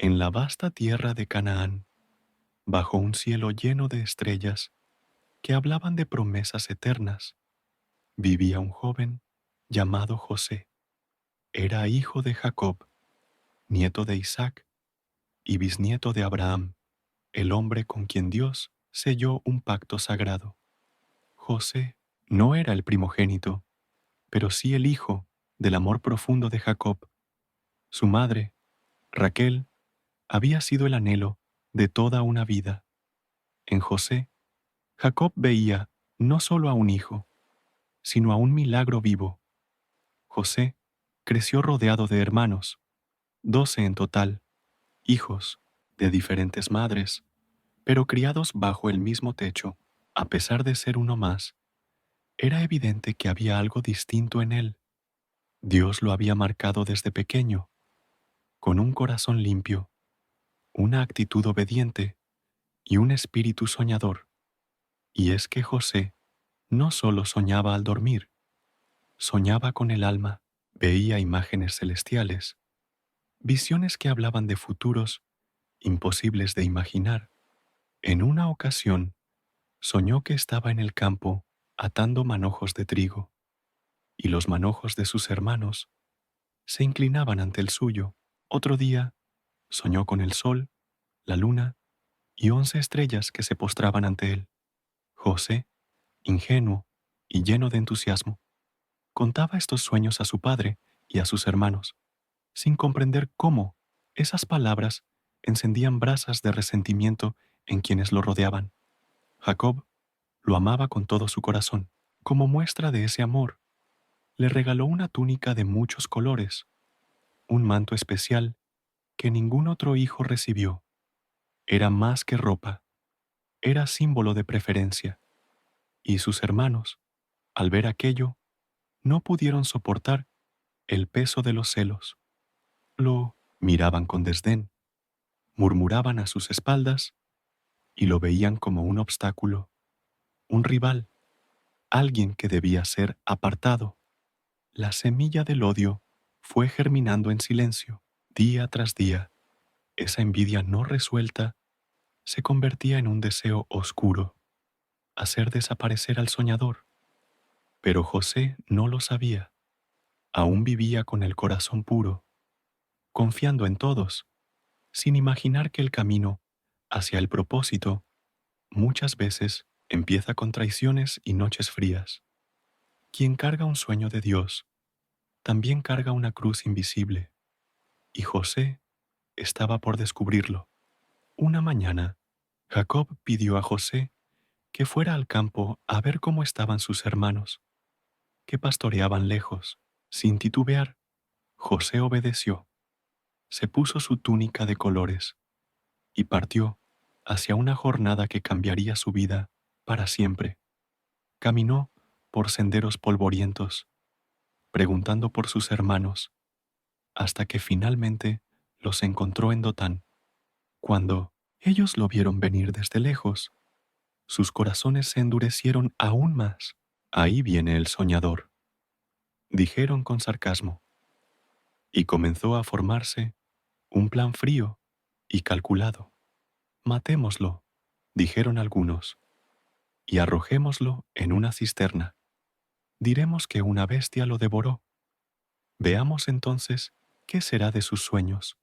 En la vasta tierra de Canaán, bajo un cielo lleno de estrellas que hablaban de promesas eternas, vivía un joven llamado José. Era hijo de Jacob, nieto de Isaac y bisnieto de Abraham, el hombre con quien Dios selló un pacto sagrado. José no era el primogénito, pero sí el hijo del amor profundo de Jacob. Su madre, Raquel, había sido el anhelo de toda una vida. En José, Jacob veía no solo a un hijo, sino a un milagro vivo. José creció rodeado de hermanos, 12 en total, hijos de diferentes madres, pero criados bajo el mismo techo. A pesar de ser uno más, era evidente que había algo distinto en él. Dios lo había marcado desde pequeño, con un corazón limpio, una actitud obediente y un espíritu soñador. Y es que José no solo soñaba al dormir, soñaba con el alma, veía imágenes celestiales, visiones que hablaban de futuros imposibles de imaginar. En una ocasión, soñó que estaba en el campo atando manojos de trigo, y los manojos de sus hermanos se inclinaban ante el suyo. Otro día, soñó con el sol, la luna y 11 estrellas que se postraban ante él. José, ingenuo y lleno de entusiasmo, contaba estos sueños a su padre y a sus hermanos, sin comprender cómo esas palabras encendían brasas de resentimiento en quienes lo rodeaban. Jacob lo amaba con todo su corazón. Como muestra de ese amor, le regaló una túnica de muchos colores, un manto especial que ningún otro hijo recibió. Era más que ropa, era símbolo de preferencia, y sus hermanos, al ver aquello, no pudieron soportar el peso de los celos. Lo miraban con desdén, murmuraban a sus espaldas y lo veían como un obstáculo, un rival, alguien que debía ser apartado. La semilla del odio fue germinando en silencio, día tras día. Esa envidia no resuelta se convertía en un deseo oscuro, hacer desaparecer al soñador. Pero José no lo sabía. Aún vivía con el corazón puro, confiando en todos, sin imaginar que el camino hacia el propósito muchas veces empieza con traiciones y noches frías. Quien carga un sueño de Dios, también carga una cruz invisible, y José estaba por descubrirlo. Una mañana, Jacob pidió a José que fuera al campo a ver cómo estaban sus hermanos, que pastoreaban lejos. Sin titubear, José obedeció, se puso su túnica de colores y partió hacia una jornada que cambiaría su vida para siempre. Caminó por senderos polvorientos, preguntando por sus hermanos, hasta que finalmente los encontró en Dotán. Cuando ellos lo vieron venir desde lejos, sus corazones se endurecieron aún más. Ahí viene el soñador, dijeron con sarcasmo, y comenzó a formarse un plan frío y calculado. Matémoslo, dijeron algunos, y arrojémoslo en una cisterna. Diremos que una bestia lo devoró. Veamos entonces qué será de sus sueños.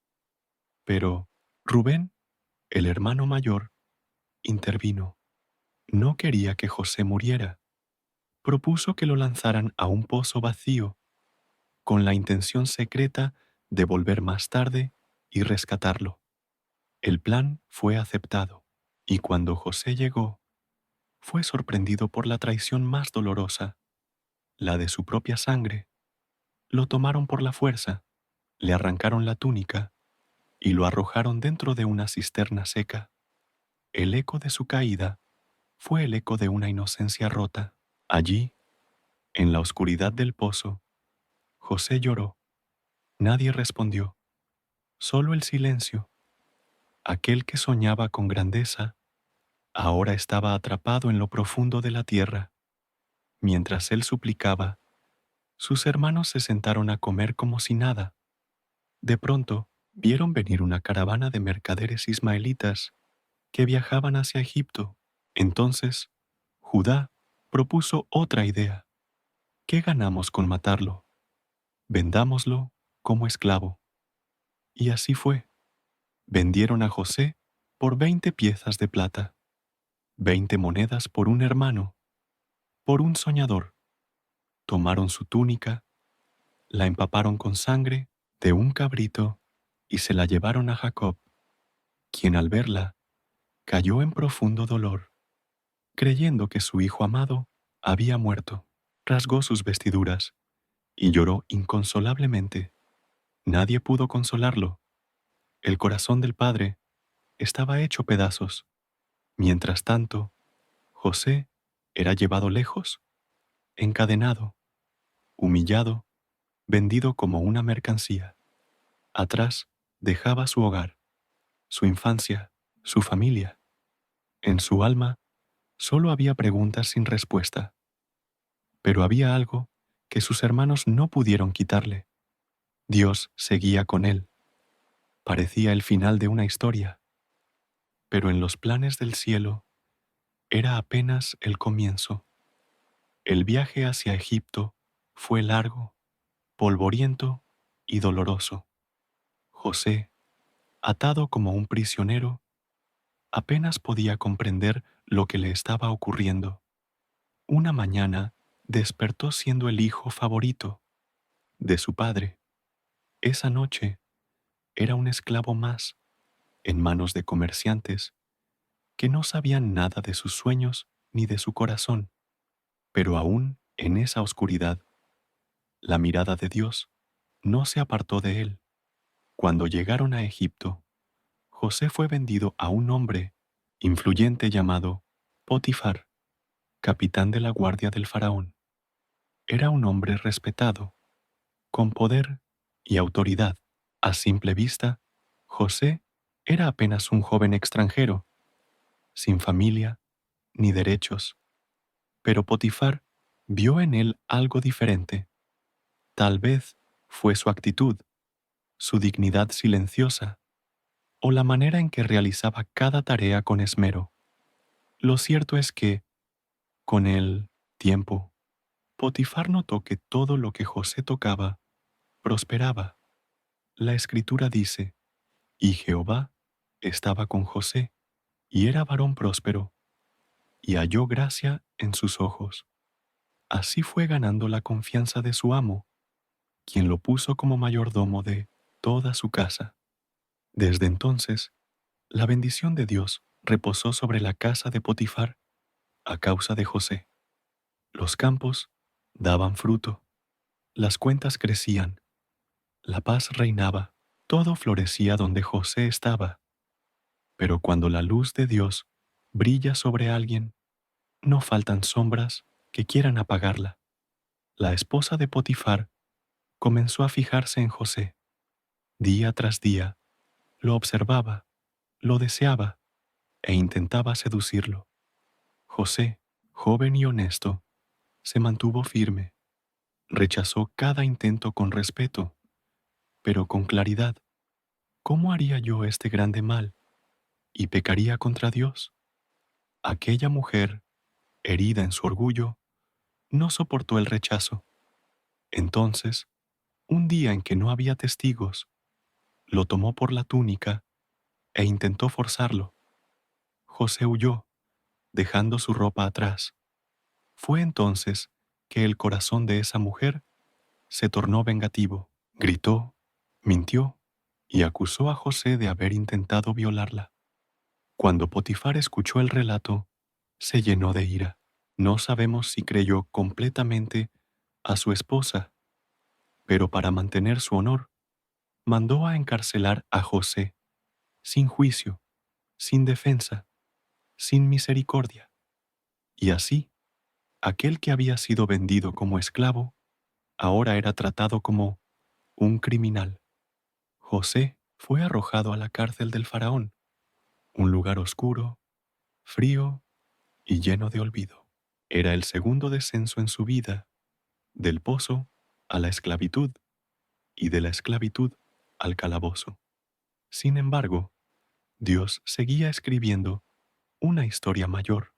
Pero Rubén, el hermano mayor, intervino. No quería que José muriera. Propuso que lo lanzaran a un pozo vacío, con la intención secreta de volver más tarde y rescatarlo. El plan fue aceptado, y cuando José llegó, fue sorprendido por la traición más dolorosa, la de su propia sangre. Lo tomaron por la fuerza, le arrancaron la túnica y lo arrojaron dentro de una cisterna seca. El eco de su caída fue el eco de una inocencia rota. Allí, en la oscuridad del pozo, José lloró. Nadie respondió, solo el silencio. Aquel que soñaba con grandeza ahora estaba atrapado en lo profundo de la tierra. Mientras él suplicaba, sus hermanos se sentaron a comer como si nada. De pronto, vieron venir una caravana de mercaderes ismaelitas que viajaban hacia Egipto. Entonces, Judá propuso otra idea. ¿Qué ganamos con matarlo? Vendámoslo como esclavo. Y así fue. Vendieron a José por 20 piezas de plata, 20 monedas por un hermano, por un soñador. Tomaron su túnica, la empaparon con sangre de un cabrito y se la llevaron a Jacob, quien al verla cayó en profundo dolor, creyendo que su hijo amado había muerto. Rasgó sus vestiduras y lloró inconsolablemente. Nadie pudo consolarlo. El corazón del padre estaba hecho pedazos. Mientras tanto, José era llevado lejos, encadenado, humillado, vendido como una mercancía. Atrás dejaba su hogar, su infancia, su familia. En su alma solo había preguntas sin respuesta. Pero había algo que sus hermanos no pudieron quitarle. Dios seguía con él. Parecía el final de una historia, pero en los planes del cielo era apenas el comienzo. El viaje hacia Egipto fue largo, polvoriento y doloroso. José, atado como un prisionero, apenas podía comprender lo que le estaba ocurriendo. Una mañana despertó siendo el hijo favorito de su padre. Esa noche era un esclavo más en manos de comerciantes que no sabían nada de sus sueños ni de su corazón. Pero aún en esa oscuridad, la mirada de Dios no se apartó de él. Cuando llegaron a Egipto, José fue vendido a un hombre influyente llamado Potifar, capitán de la guardia del faraón. Era un hombre respetado, con poder y autoridad. A simple vista, José era apenas un joven extranjero, sin familia ni derechos. Pero Potifar vio en él algo diferente. Tal vez fue su actitud, su dignidad silenciosa, o la manera en que realizaba cada tarea con esmero. Lo cierto es que, con el tiempo, Potifar notó que todo lo que José tocaba prosperaba. La Escritura dice, y Jehová estaba con José, y era varón próspero, y halló gracia en sus ojos. Así fue ganando la confianza de su amo, quien lo puso como mayordomo de toda su casa. Desde entonces, la bendición de Dios reposó sobre la casa de Potifar a causa de José. Los campos daban fruto, las cuentas crecían, la paz reinaba, todo florecía donde José estaba. Pero cuando la luz de Dios brilla sobre alguien, no faltan sombras que quieran apagarla. La esposa de Potifar comenzó a fijarse en José. Día tras día, lo observaba, lo deseaba e intentaba seducirlo. José, joven y honesto, se mantuvo firme. Rechazó cada intento con respeto, pero con claridad. ¿Cómo haría yo este grande mal? ¿Y pecaría contra Dios? Aquella mujer, herida en su orgullo, no soportó el rechazo. Entonces, un día en que no había testigos, lo tomó por la túnica e intentó forzarlo. José huyó, dejando su ropa atrás. Fue entonces que el corazón de esa mujer se tornó vengativo. Gritó, mintió y acusó a José de haber intentado violarla. Cuando Potifar escuchó el relato, se llenó de ira. No sabemos si creyó completamente a su esposa, pero para mantener su honor, mandó a encarcelar a José, sin juicio, sin defensa, sin misericordia. Y así, aquel que había sido vendido como esclavo, ahora era tratado como un criminal. José fue arrojado a la cárcel del faraón, un lugar oscuro, frío y lleno de olvido. Era el segundo descenso en su vida, del pozo a la esclavitud y de la esclavitud al calabozo. Sin embargo, Dios seguía escribiendo una historia mayor.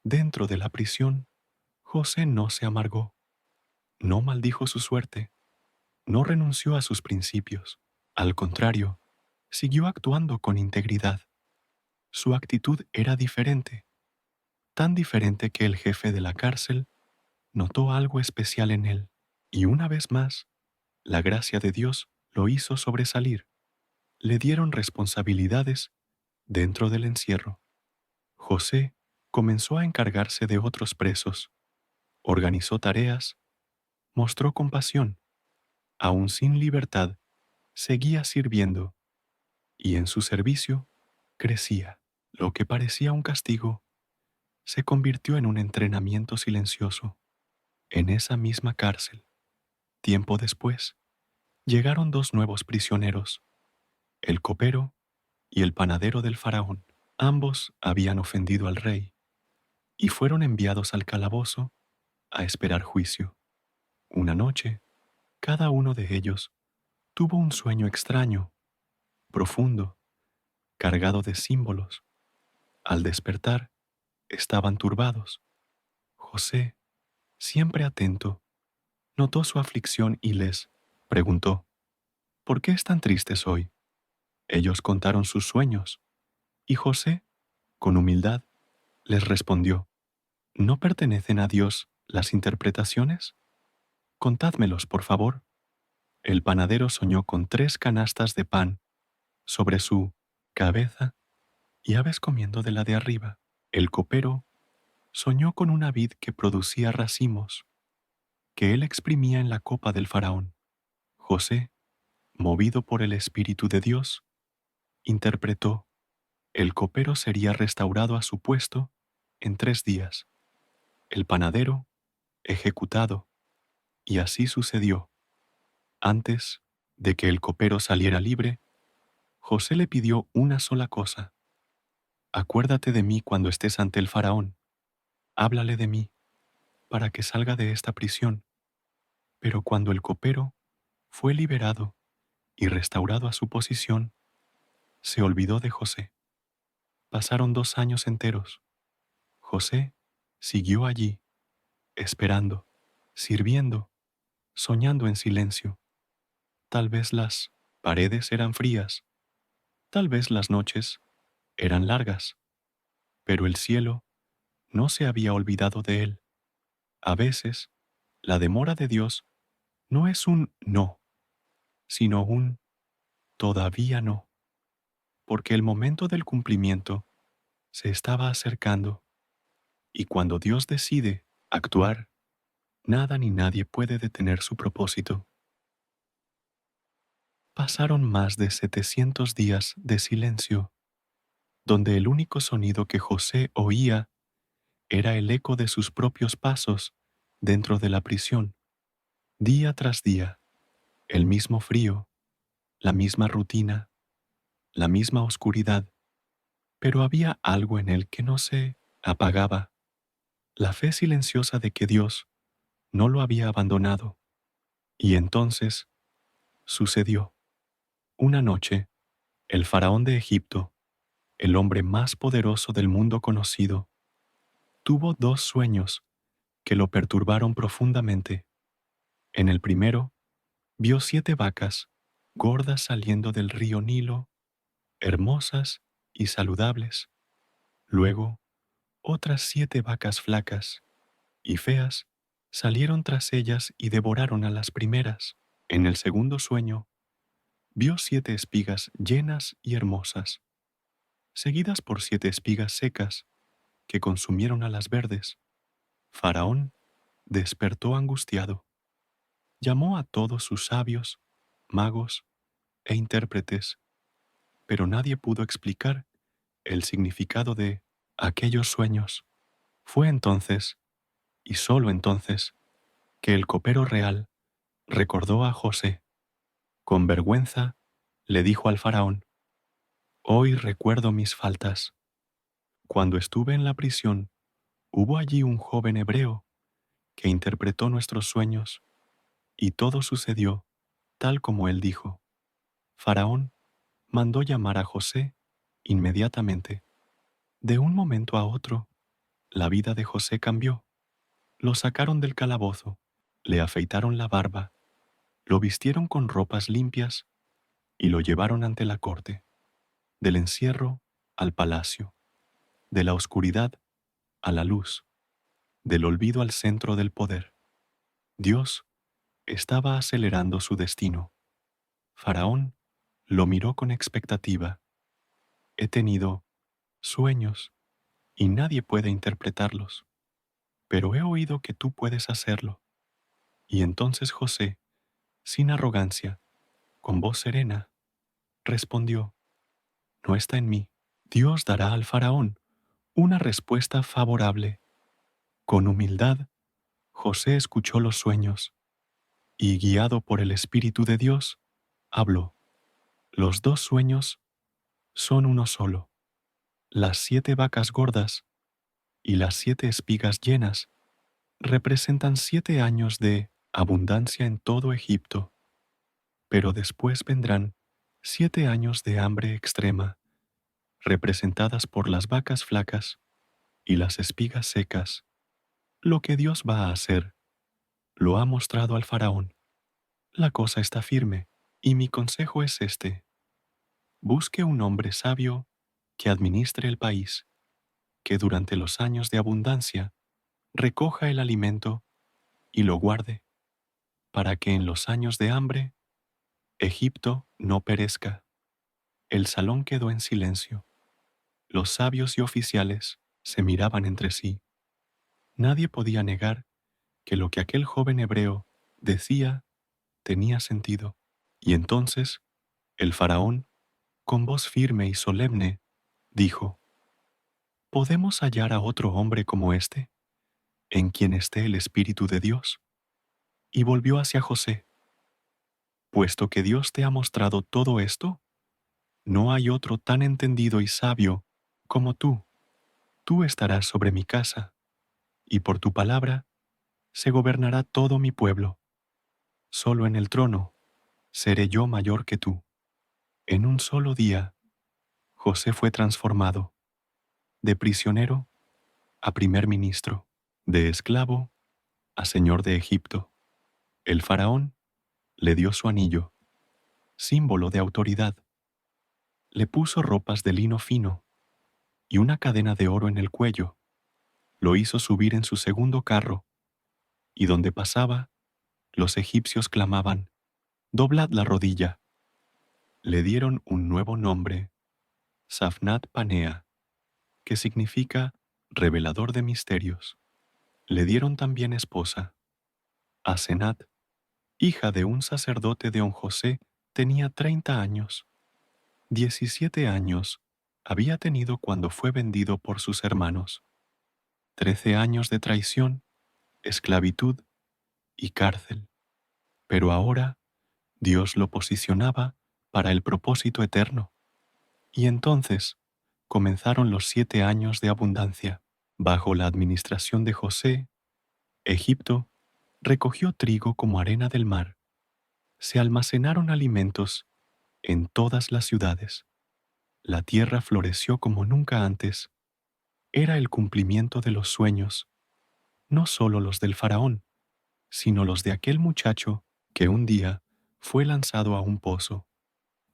Dentro de la prisión, José no se amargó, no maldijo su suerte, no renunció a sus principios. Al contrario, siguió actuando con integridad. Su actitud era diferente, tan diferente que el jefe de la cárcel notó algo especial en él, y una vez más, la gracia de Dios lo hizo sobresalir. Le dieron responsabilidades dentro del encierro. José comenzó a encargarse de otros presos, organizó tareas, mostró compasión, aún sin libertad, seguía sirviendo, y en su servicio crecía. Lo que parecía un castigo se convirtió en un entrenamiento silencioso. En esa misma cárcel, tiempo después, llegaron dos nuevos prisioneros, el copero y el panadero del faraón. Ambos habían ofendido al rey y fueron enviados al calabozo a esperar juicio. Una noche, cada uno de ellos tuvo un sueño extraño, profundo, cargado de símbolos. Al despertar, estaban turbados. José, siempre atento, notó su aflicción y les preguntó, ¿por qué están tristes hoy? Ellos contaron sus sueños, y José, con humildad, les respondió, ¿no pertenecen a Dios las interpretaciones? Contádmelos, por favor. El panadero soñó con 3 canastas de pan sobre su cabeza y aves comiendo de la de arriba. El copero soñó con una vid que producía racimos, que él exprimía en la copa del faraón. José, movido por el Espíritu de Dios, interpretó, el copero sería restaurado a su puesto en 3 días, el panadero ejecutado, y así sucedió. Antes de que el copero saliera libre, José le pidió una sola cosa. Acuérdate de mí cuando estés ante el faraón. Háblale de mí, para que salga de esta prisión. Pero cuando el copero fue liberado y restaurado a su posición, se olvidó de José. Pasaron 2 años enteros. José siguió allí, esperando, sirviendo, soñando en silencio. Tal vez las paredes eran frías, tal vez las noches eran largas, pero el cielo no se había olvidado de él. A veces, la demora de Dios no es un no, sino un todavía no, porque el momento del cumplimiento se estaba acercando, y cuando Dios decide actuar, nada ni nadie puede detener su propósito. Pasaron más de 700 días de silencio, donde el único sonido que José oía era el eco de sus propios pasos dentro de la prisión. Día tras día, el mismo frío, la misma rutina, la misma oscuridad, pero había algo en él que no se apagaba, la fe silenciosa de que Dios no lo había abandonado. Y entonces sucedió. Una noche, el faraón de Egipto, el hombre más poderoso del mundo conocido, tuvo 2 sueños que lo perturbaron profundamente. En el primero, vio 7 vacas gordas saliendo del río Nilo, hermosas y saludables. Luego, otras 7 vacas flacas y feas salieron tras ellas y devoraron a las primeras. En el segundo sueño, vio 7 espigas llenas y hermosas, seguidas por 7 espigas secas que consumieron a las verdes. Faraón despertó angustiado. Llamó a todos sus sabios, magos e intérpretes, pero nadie pudo explicar el significado de aquellos sueños. Fue entonces, y solo entonces, que el copero real recordó a José. Con vergüenza le dijo al faraón, hoy recuerdo mis faltas. Cuando estuve en la prisión, hubo allí un joven hebreo que interpretó nuestros sueños, y todo sucedió tal como él dijo. Faraón mandó llamar a José inmediatamente. De un momento a otro, la vida de José cambió. Lo sacaron del calabozo, le afeitaron la barba, lo vistieron con ropas limpias y lo llevaron ante la corte, del encierro al palacio, de la oscuridad a la luz, del olvido al centro del poder. Dios estaba acelerando su destino. Faraón lo miró con expectativa. He tenido sueños y nadie puede interpretarlos, pero he oído que tú puedes hacerlo. Y entonces José, sin arrogancia, con voz serena, respondió, no está en mí. Dios dará al faraón una respuesta favorable. Con humildad, José escuchó los sueños y, guiado por el Espíritu de Dios, habló. Los dos sueños son uno solo. Las 7 vacas gordas y las 7 espigas llenas representan 7 años de abundancia en todo Egipto, pero después vendrán 7 años de hambre extrema, representadas por las vacas flacas y las espigas secas. Lo que Dios va a hacer, lo ha mostrado al faraón. La cosa está firme, y mi consejo es este. Busque un hombre sabio que administre el país, que durante los años de abundancia recoja el alimento y lo guarde, para que en los años de hambre Egipto no perezca. El salón quedó en silencio. Los sabios y oficiales se miraban entre sí. Nadie podía negar que lo que aquel joven hebreo decía tenía sentido. Y entonces el faraón, con voz firme y solemne, dijo, ¿podemos hallar a otro hombre como este, en quien esté el Espíritu de Dios? Y volvió hacia José. Puesto que Dios te ha mostrado todo esto, no hay otro tan entendido y sabio como tú. Tú estarás sobre mi casa, y por tu palabra se gobernará todo mi pueblo. Solo en el trono seré yo mayor que tú. En un solo día, José fue transformado, de prisionero a primer ministro, de esclavo a señor de Egipto. El faraón le dio su anillo, símbolo de autoridad. Le puso ropas de lino fino y una cadena de oro en el cuello. Lo hizo subir en su segundo carro, y donde pasaba, los egipcios clamaban, «Doblad la rodilla». Le dieron un nuevo nombre, Safnat Panea, que significa revelador de misterios. Le dieron también esposa. Asenat, hija de un sacerdote de On José, tenía 30 años. 17 años había tenido cuando fue vendido por sus hermanos. 13 años de traición, esclavitud y cárcel. Pero ahora Dios lo posicionaba para el propósito eterno. Y entonces comenzaron los 7 años de abundancia. Bajo la administración de José, Egipto recogió trigo como arena del mar. Se almacenaron alimentos en todas las ciudades. La tierra floreció como nunca antes. Era el cumplimiento de los sueños, no solo los del faraón, sino los de aquel muchacho que un día fue lanzado a un pozo.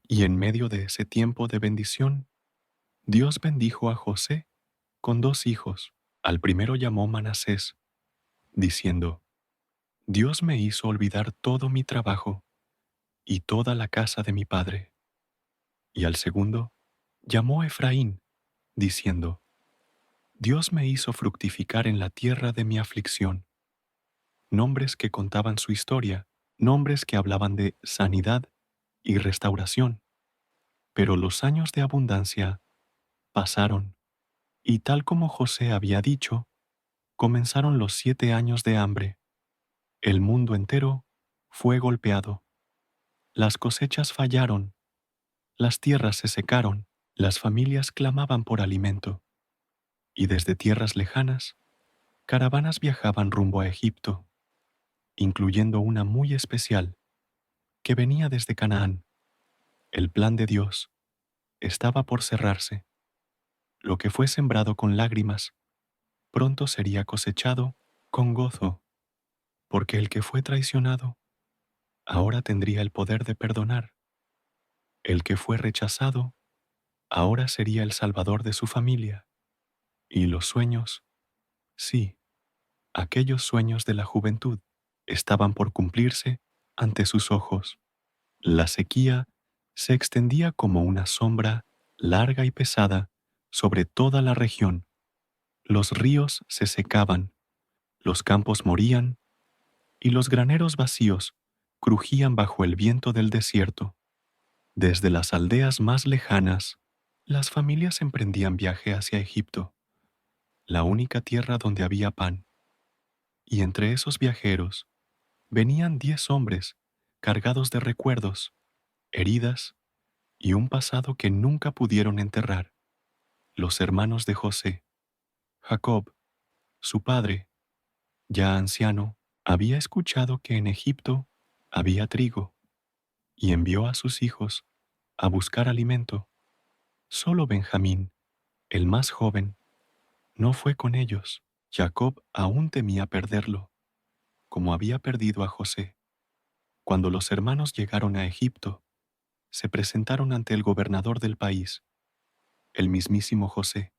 Y en medio de ese tiempo de bendición, Dios bendijo a José con 2 hijos. Al primero llamó Manasés, diciendo, Dios me hizo olvidar todo mi trabajo y toda la casa de mi padre. Y al segundo llamó Efraín, diciendo, Dios me hizo fructificar en la tierra de mi aflicción. Nombres que contaban su historia, nombres que hablaban de sanidad y restauración. Pero los años de abundancia pasaron, y tal como José había dicho, comenzaron los 7 años de hambre. El mundo entero fue golpeado. Las cosechas fallaron, las tierras se secaron, las familias clamaban por alimento, y desde tierras lejanas, caravanas viajaban rumbo a Egipto, incluyendo una muy especial que venía desde Canaán. El plan de Dios estaba por cerrarse. Lo que fue sembrado con lágrimas, pronto sería cosechado con gozo, porque el que fue traicionado ahora tendría el poder de perdonar. El que fue rechazado ahora sería el salvador de su familia. Y los sueños, sí, aquellos sueños de la juventud, estaban por cumplirse ante sus ojos. La sequía se extendía como una sombra larga y pesada sobre toda la región. Los ríos se secaban, los campos morían y los graneros vacíos crujían bajo el viento del desierto. Desde las aldeas más lejanas, las familias emprendían viaje hacia Egipto, la única tierra donde había pan. Y entre esos viajeros venían 10 hombres cargados de recuerdos, heridas y un pasado que nunca pudieron enterrar. Los hermanos de José. Jacob, su padre, ya anciano, había escuchado que en Egipto había trigo y envió a sus hijos a buscar alimento. Solo Benjamín, el más joven, no fue con ellos. Jacob aún temía perderlo, como había perdido a José. Cuando los hermanos llegaron a Egipto, se presentaron ante el gobernador del país, el mismísimo José.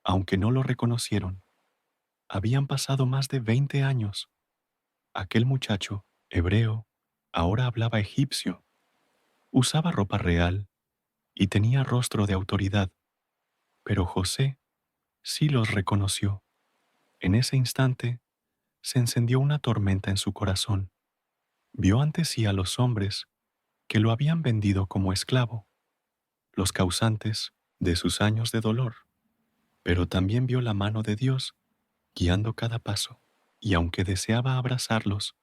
Aunque no lo reconocieron, habían pasado más de 20 años. Aquel muchacho, hebreo, ahora hablaba egipcio, usaba ropa real y tenía rostro de autoridad, pero José sí los reconoció. En ese instante se encendió una tormenta en su corazón. Vio ante sí a los hombres que lo habían vendido como esclavo, los causantes de sus años de dolor, pero también vio la mano de Dios guiando cada paso, y aunque deseaba abrazarlos,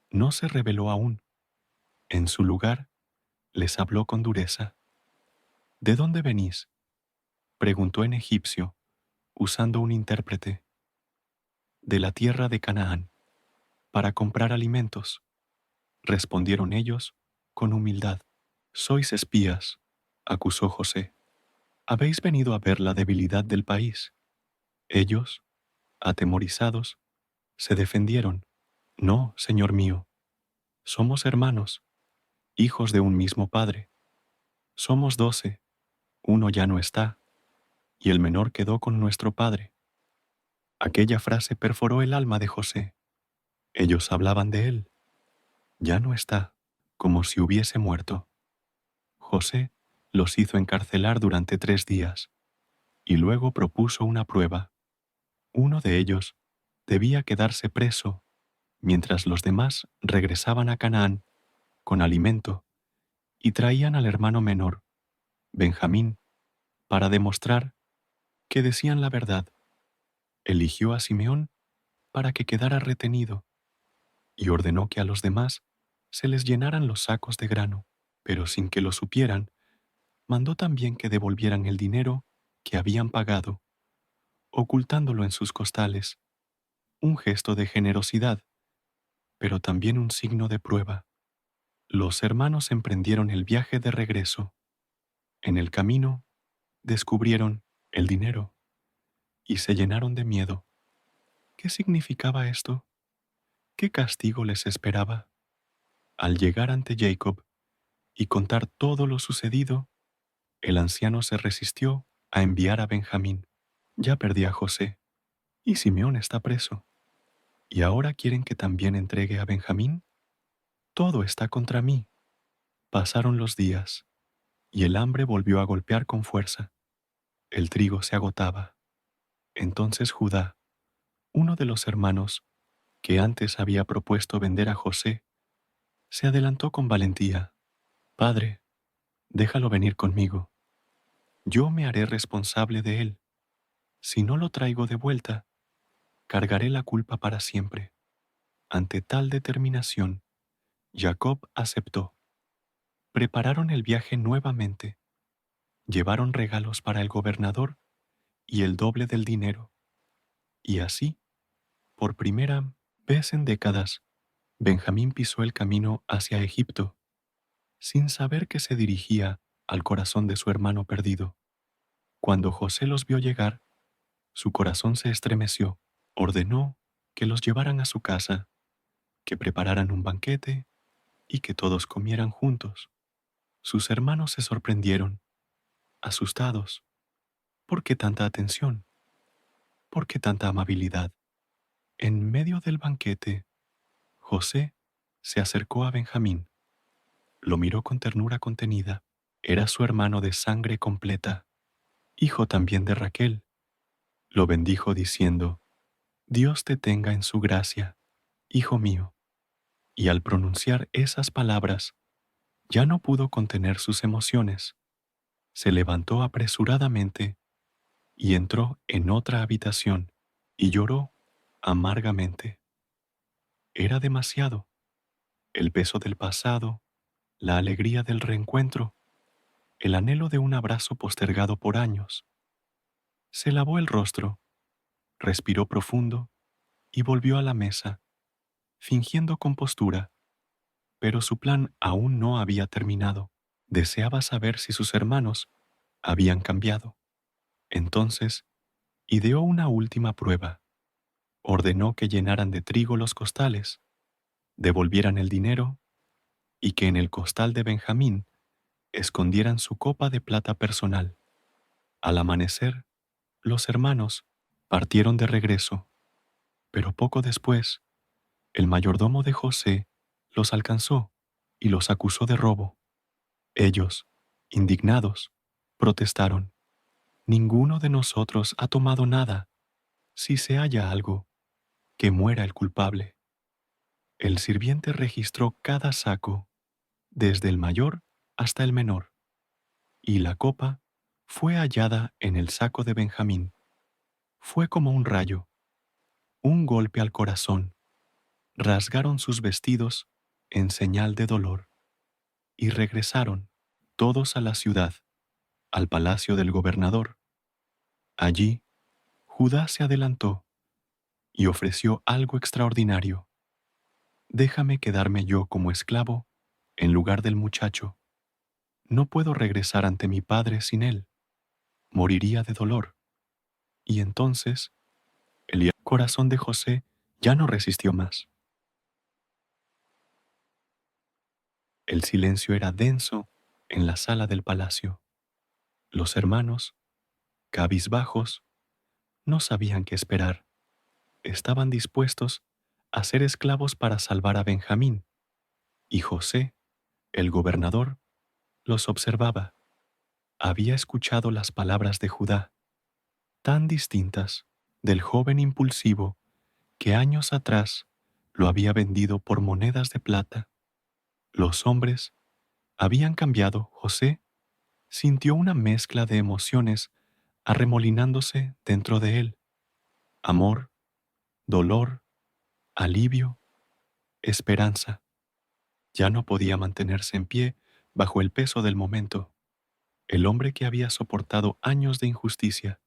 no se rebeló aún. En su lugar, les habló con dureza. ¿De dónde venís?, preguntó en egipcio, usando un intérprete. De la tierra de Canaán, para comprar alimentos, respondieron ellos con humildad. Sois espías, acusó José. Habéis venido a ver la debilidad del país. Ellos, atemorizados, se defendieron. No, señor mío, somos hermanos, hijos de un mismo padre. Somos 12, uno ya no está, y el menor quedó con nuestro padre. Aquella frase perforó el alma de José. Ellos hablaban de él. Ya no está, como si hubiese muerto. José los hizo encarcelar durante 3 días, y luego propuso una prueba. Uno de ellos debía quedarse preso, mientras los demás regresaban a Canaán con alimento y traían al hermano menor, Benjamín, para demostrar que decían la verdad. Eligió a Simeón para que quedara retenido y ordenó que a los demás se les llenaran los sacos de grano, pero sin que lo supieran, mandó también que devolvieran el dinero que habían pagado, ocultándolo en sus costales, un gesto de generosidad, pero también un signo de prueba. Los hermanos emprendieron el viaje de regreso. En el camino, descubrieron el dinero y se llenaron de miedo. ¿Qué significaba esto? ¿Qué castigo les esperaba? Al llegar ante Jacob y contar todo lo sucedido, el anciano se resistió a enviar a Benjamín. Ya perdí a José, y Simeón está preso. ¿Y ahora quieren que también entregue a Benjamín? Todo está contra mí. Pasaron los días, y el hambre volvió a golpear con fuerza. El trigo se agotaba. Entonces Judá, uno de los hermanos que antes había propuesto vender a José, se adelantó con valentía. Padre, déjalo venir conmigo. Yo me haré responsable de él. Si no lo traigo de vuelta, cargaré la culpa para siempre. Ante tal determinación, Jacob aceptó. Prepararon el viaje nuevamente. Llevaron regalos para el gobernador y el doble del dinero. Y así, por primera vez en décadas, Benjamín pisó el camino hacia Egipto, sin saber que se dirigía al corazón de su hermano perdido. Cuando José los vio llegar, su corazón se estremeció. Ordenó que los llevaran a su casa, que prepararan un banquete y que todos comieran juntos. Sus hermanos se sorprendieron, asustados. ¿Por qué tanta atención? ¿Por qué tanta amabilidad? En medio del banquete, José se acercó a Benjamín, lo miró con ternura contenida. Era su hermano de sangre completa, hijo también de Raquel. Lo bendijo diciendo: Dios te tenga en su gracia, hijo mío. Y al pronunciar esas palabras, ya no pudo contener sus emociones. Se levantó apresuradamente y entró en otra habitación y lloró amargamente. Era demasiado. El peso del pasado, la alegría del reencuentro, el anhelo de un abrazo postergado por años. Se lavó el rostro, respiró profundo y volvió a la mesa, fingiendo compostura, pero su plan aún no había terminado. Deseaba saber si sus hermanos habían cambiado. Entonces, ideó una última prueba. Ordenó que llenaran de trigo los costales, devolvieran el dinero y que en el costal de Benjamín escondieran su copa de plata personal. Al amanecer, los hermanos partieron de regreso, pero poco después, el mayordomo de José los alcanzó y los acusó de robo. Ellos, indignados, protestaron: Ninguno de nosotros ha tomado nada. Si se halla algo, que muera el culpable. El sirviente registró cada saco, desde el mayor hasta el menor, y la copa fue hallada en el saco de Benjamín. Fue como un rayo, un golpe al corazón. Rasgaron sus vestidos en señal de dolor y regresaron todos a la ciudad, al palacio del gobernador. Allí, Judá se adelantó y ofreció algo extraordinario. Déjame quedarme yo como esclavo en lugar del muchacho. No puedo regresar ante mi padre sin él. Moriría de dolor. Y entonces, el corazón de José ya no resistió más. El silencio era denso en la sala del palacio. Los hermanos, cabizbajos, no sabían qué esperar. Estaban dispuestos a ser esclavos para salvar a Benjamín, y José, el gobernador, los observaba. Había escuchado las palabras de Judá, tan distintas del joven impulsivo que años atrás lo había vendido por monedas de plata. Los hombres habían cambiado. José sintió una mezcla de emociones arremolinándose dentro de él: amor, dolor, alivio, esperanza. Ya no podía mantenerse en pie bajo el peso del momento. El hombre que había soportado años de injusticia,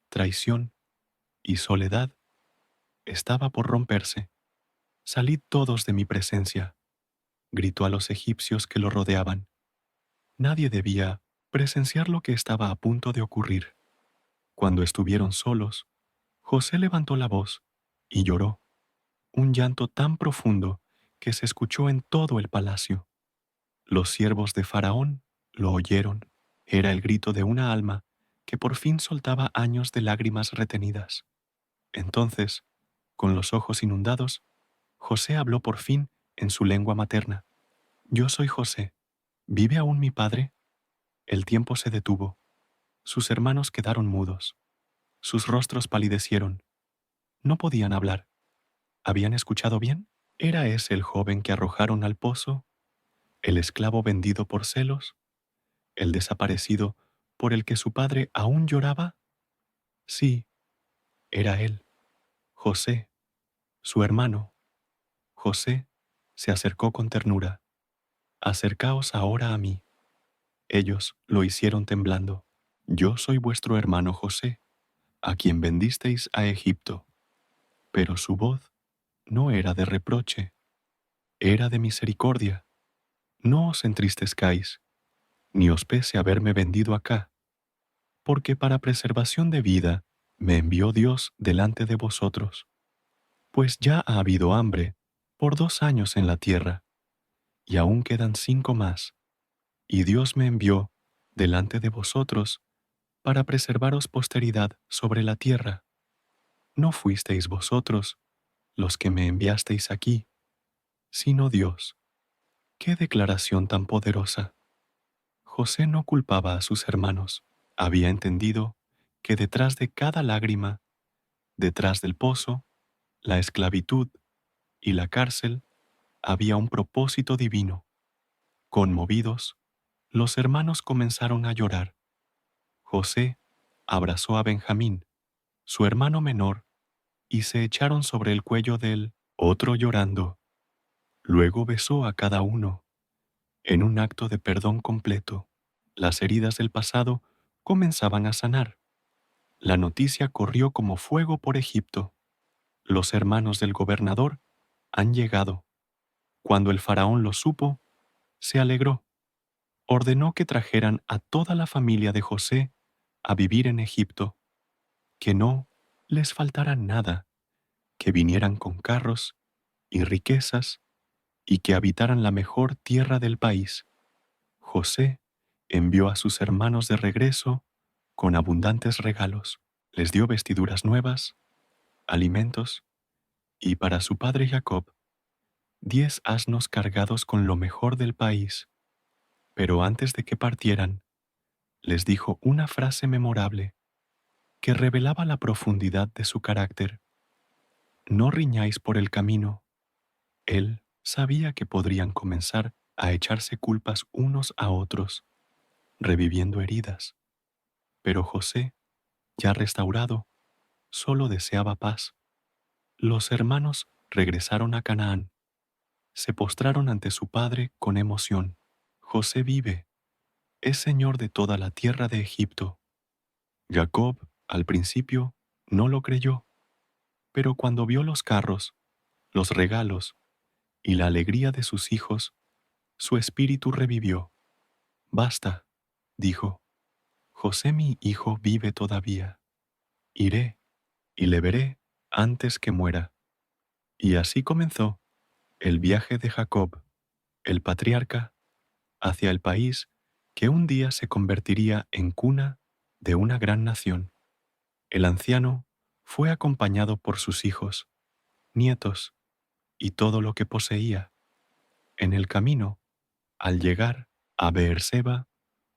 traición y soledad estaba por romperse. Salid todos de mi presencia, gritó a los egipcios que lo rodeaban. Nadie debía presenciar lo que estaba a punto de ocurrir. Cuando estuvieron solos, José levantó la voz y lloró, un llanto tan profundo que se escuchó en todo el palacio. Los siervos de Faraón lo oyeron. Era el grito de una alma que por fin soltaba años de lágrimas retenidas. Entonces, con los ojos inundados, José habló por fin en su lengua materna. Yo soy José. ¿Vive aún mi padre? El tiempo se detuvo. Sus hermanos quedaron mudos. Sus rostros palidecieron. No podían hablar. ¿Habían escuchado bien? ¿Era ese el joven que arrojaron al pozo? ¿El esclavo vendido por celos? ¿El desaparecido por el que su padre aún lloraba? Sí, era él, José, su hermano. José se acercó con ternura. Acercaos ahora a mí. Ellos lo hicieron temblando. Yo soy vuestro hermano José, a quien vendisteis a Egipto. Pero su voz no era de reproche, era de misericordia. No os entristezcáis, ni os pese haberme vendido acá, porque para preservación de vida me envió Dios delante de vosotros, pues ya ha habido hambre por 2 años en la tierra, y aún quedan 5 más, y Dios me envió delante de vosotros para preservaros posteridad sobre la tierra. No fuisteis vosotros los que me enviasteis aquí, sino Dios. ¡Qué declaración tan poderosa! José no culpaba a sus hermanos. Había entendido que detrás de cada lágrima, detrás del pozo, la esclavitud y la cárcel, había un propósito divino. Conmovidos, los hermanos comenzaron a llorar. José abrazó a Benjamín, su hermano menor, y se echaron sobre el cuello del otro llorando. Luego besó a cada uno, en un acto de perdón completo. Las heridas del pasado comenzaban a sanar. La noticia corrió como fuego por Egipto. Los hermanos del gobernador han llegado. Cuando el faraón lo supo, se alegró. Ordenó que trajeran a toda la familia de José a vivir en Egipto, que no les faltara nada, que vinieran con carros y riquezas y que habitaran la mejor tierra del país. José envió a sus hermanos de regreso con abundantes regalos. Les dio vestiduras nuevas, alimentos y para su padre Jacob 10 asnos cargados con lo mejor del país. Pero antes de que partieran, les dijo una frase memorable que revelaba la profundidad de su carácter. No riñáis por el camino. Él sabía que podrían comenzar a echarse culpas unos a otros, reviviendo heridas. Pero José, ya restaurado, solo deseaba paz. Los hermanos regresaron a Canaán. Se postraron ante su padre con emoción. José vive, es señor de toda la tierra de Egipto. Jacob, al principio, no lo creyó, pero cuando vio los carros, los regalos y la alegría de sus hijos, su espíritu revivió. Basta, dijo, José mi hijo vive todavía. Iré y le veré antes que muera. Y así comenzó el viaje de Jacob, el patriarca, hacia el país que un día se convertiría en cuna de una gran nación. El anciano fue acompañado por sus hijos, nietos y todo lo que poseía. En el camino, al llegar a Beerseba,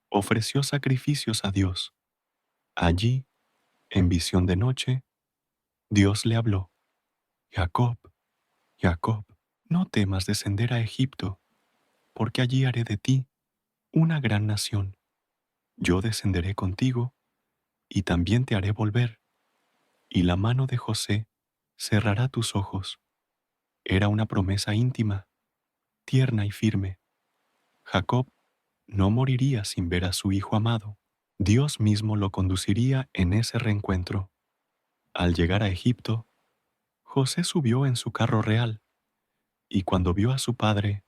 ofreció sacrificios a Dios. Allí, en visión de noche, Dios le habló: Jacob, Jacob, no temas descender a Egipto, porque allí haré de ti una gran nación. Yo descenderé contigo y también te haré volver, y la mano de José cerrará tus ojos. Era una promesa íntima, tierna y firme. Jacob no moriría sin ver a su hijo amado. Dios mismo lo conduciría en ese reencuentro. Al llegar a Egipto, José subió en su carro real, y cuando vio a su padre,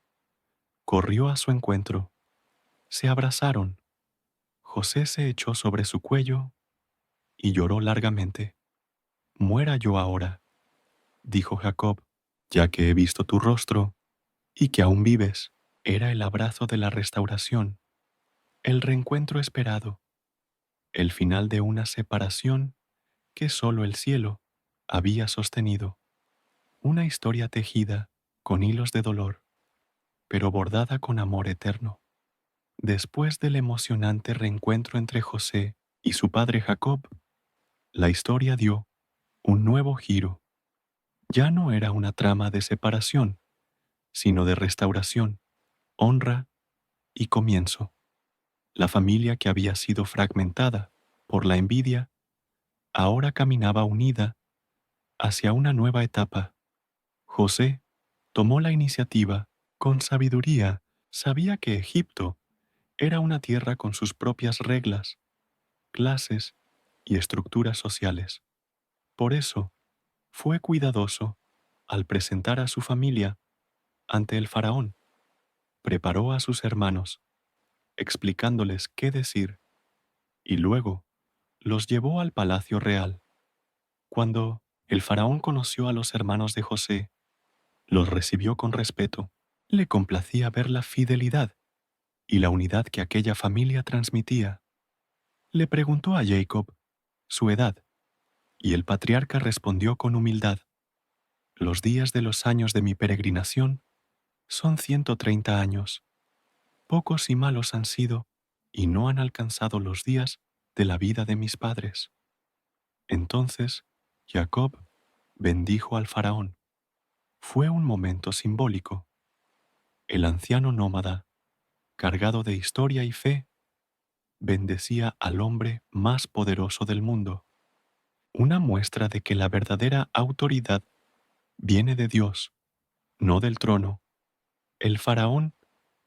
corrió a su encuentro. Se abrazaron. José se echó sobre su cuello y lloró largamente. Muera yo ahora, dijo Jacob, ya que he visto tu rostro y que aún vives. Era el abrazo de la restauración, el reencuentro esperado, el final de una separación que solo el cielo había sostenido. Una historia tejida con hilos de dolor, pero bordada con amor eterno. Después del emocionante reencuentro entre José y su padre Jacob, la historia dio un nuevo giro. Ya no era una trama de separación, sino de restauración, honra y comienzo. La familia que había sido fragmentada por la envidia, ahora caminaba unida hacia una nueva etapa. José tomó la iniciativa con sabiduría. Sabía que Egipto era una tierra con sus propias reglas, clases y estructuras sociales. Por eso, fue cuidadoso al presentar a su familia ante el faraón. Preparó a sus hermanos, explicándoles qué decir, y luego los llevó al palacio real. Cuando el faraón conoció a los hermanos de José, los recibió con respeto. Le complacía ver la fidelidad y la unidad que aquella familia transmitía. Le preguntó a Jacob su edad, y el patriarca respondió con humildad: los días de los años de mi peregrinación son 130 años. Pocos y malos han sido, y no han alcanzado los días de la vida de mis padres. Entonces, Jacob bendijo al faraón. Fue un momento simbólico. El anciano nómada, cargado de historia y fe, bendecía al hombre más poderoso del mundo, una muestra de que la verdadera autoridad viene de Dios, no del trono. El faraón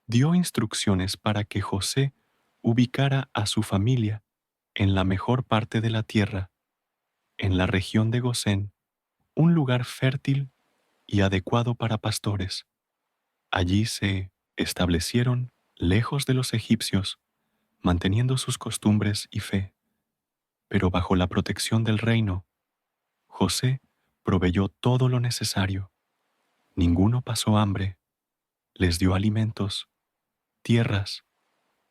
dio instrucciones para que José ubicara a su familia en la mejor parte de la tierra, en la región de Gosén, un lugar fértil y adecuado para pastores. Allí se establecieron lejos de los egipcios, manteniendo sus costumbres y fe, pero bajo la protección del reino. José proveyó todo lo necesario. Ninguno pasó hambre. Les dio alimentos, tierras,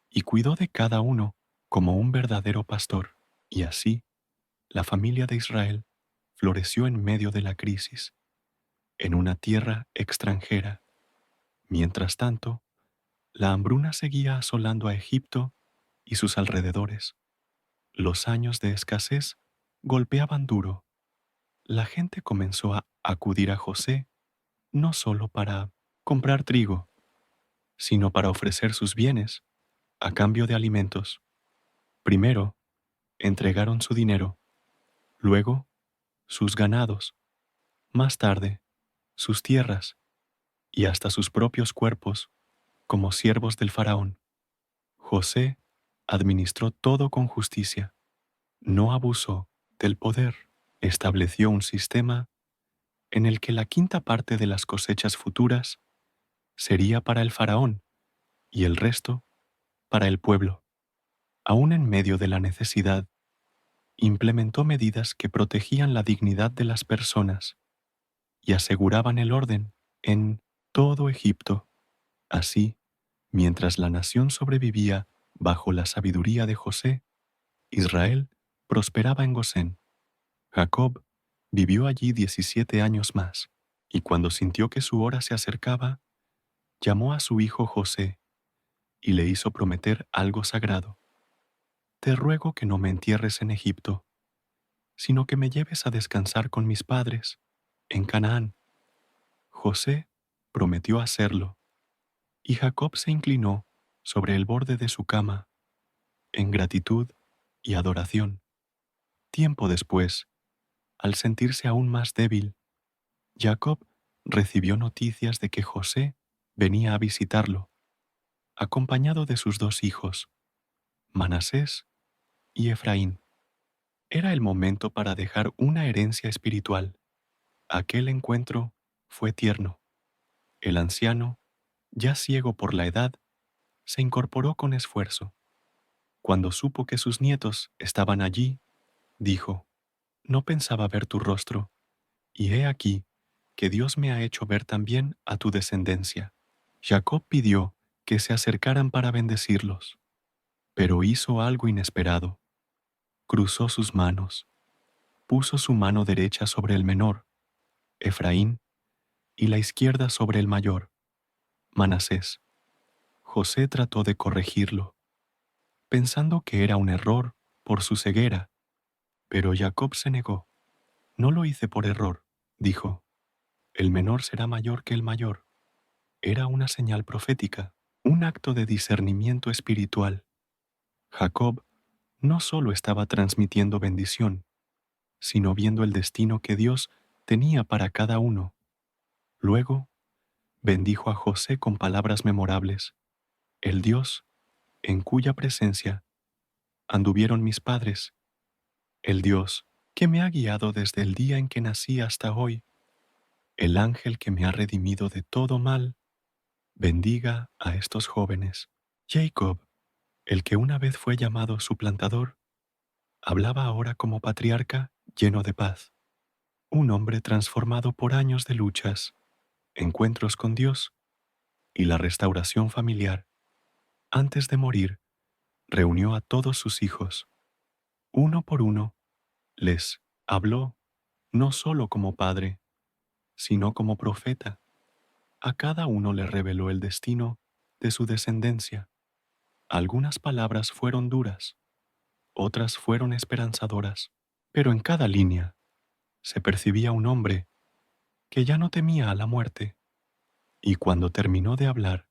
y cuidó de cada uno como un verdadero pastor. Y así, la familia de Israel floreció en medio de la crisis, en una tierra extranjera. Mientras tanto, la hambruna seguía asolando a Egipto y sus alrededores. Los años de escasez golpeaban duro. La gente comenzó a acudir a José no solo para comprar trigo, sino para ofrecer sus bienes a cambio de alimentos. Primero, entregaron su dinero, luego, sus ganados, más tarde, sus tierras y hasta sus propios cuerpos como siervos del faraón. José administró todo con justicia, no abusó del poder, estableció un sistema en el que la quinta parte de las cosechas futuras sería para el faraón y el resto para el pueblo. Aún en medio de la necesidad, implementó medidas que protegían la dignidad de las personas y aseguraban el orden en todo Egipto. Así, mientras la nación sobrevivía bajo la sabiduría de José, Israel prosperaba en Gosén. Jacob vivió allí 17 años más, y cuando sintió que su hora se acercaba, llamó a su hijo José y le hizo prometer algo sagrado. Te ruego que no me entierres en Egipto, sino que me lleves a descansar con mis padres, en Canaán. José prometió hacerlo, y Jacob se inclinó sobre el borde de su cama, en gratitud y adoración. Tiempo después, al sentirse aún más débil, Jacob recibió noticias de que José venía a visitarlo, acompañado de sus dos hijos, Manasés y Efraín. Era el momento para dejar una herencia espiritual. Aquel encuentro fue tierno. El anciano, ya ciego por la edad, se incorporó con esfuerzo. Cuando supo que sus nietos estaban allí, dijo: no pensaba ver tu rostro, y he aquí que Dios me ha hecho ver también a tu descendencia. Jacob pidió que se acercaran para bendecirlos, pero hizo algo inesperado. Cruzó sus manos, puso su mano derecha sobre el menor, Efraín, y la izquierda sobre el mayor, Manasés. José trató de corregirlo, pensando que era un error por su ceguera, pero Jacob se negó. No lo hice por error, dijo. El menor será mayor que el mayor. Era una señal profética, un acto de discernimiento espiritual. Jacob no solo estaba transmitiendo bendición, sino viendo el destino que Dios tenía para cada uno. Luego, bendijo a José con palabras memorables: el Dios en cuya presencia anduvieron mis padres, el Dios que me ha guiado desde el día en que nací hasta hoy, el ángel que me ha redimido de todo mal, bendiga a estos jóvenes. Jacob El que una vez fue llamado suplantador, hablaba ahora como patriarca lleno de paz, un hombre transformado por años de luchas, encuentros con Dios y la restauración familiar. Antes de morir, reunió a todos sus hijos. Uno por uno, les habló no solo como padre, sino como profeta. A cada uno le reveló el destino de su descendencia. Algunas palabras fueron duras, otras fueron esperanzadoras, pero en cada línea se percibía un hombre que ya no temía a la muerte, y cuando terminó de hablar,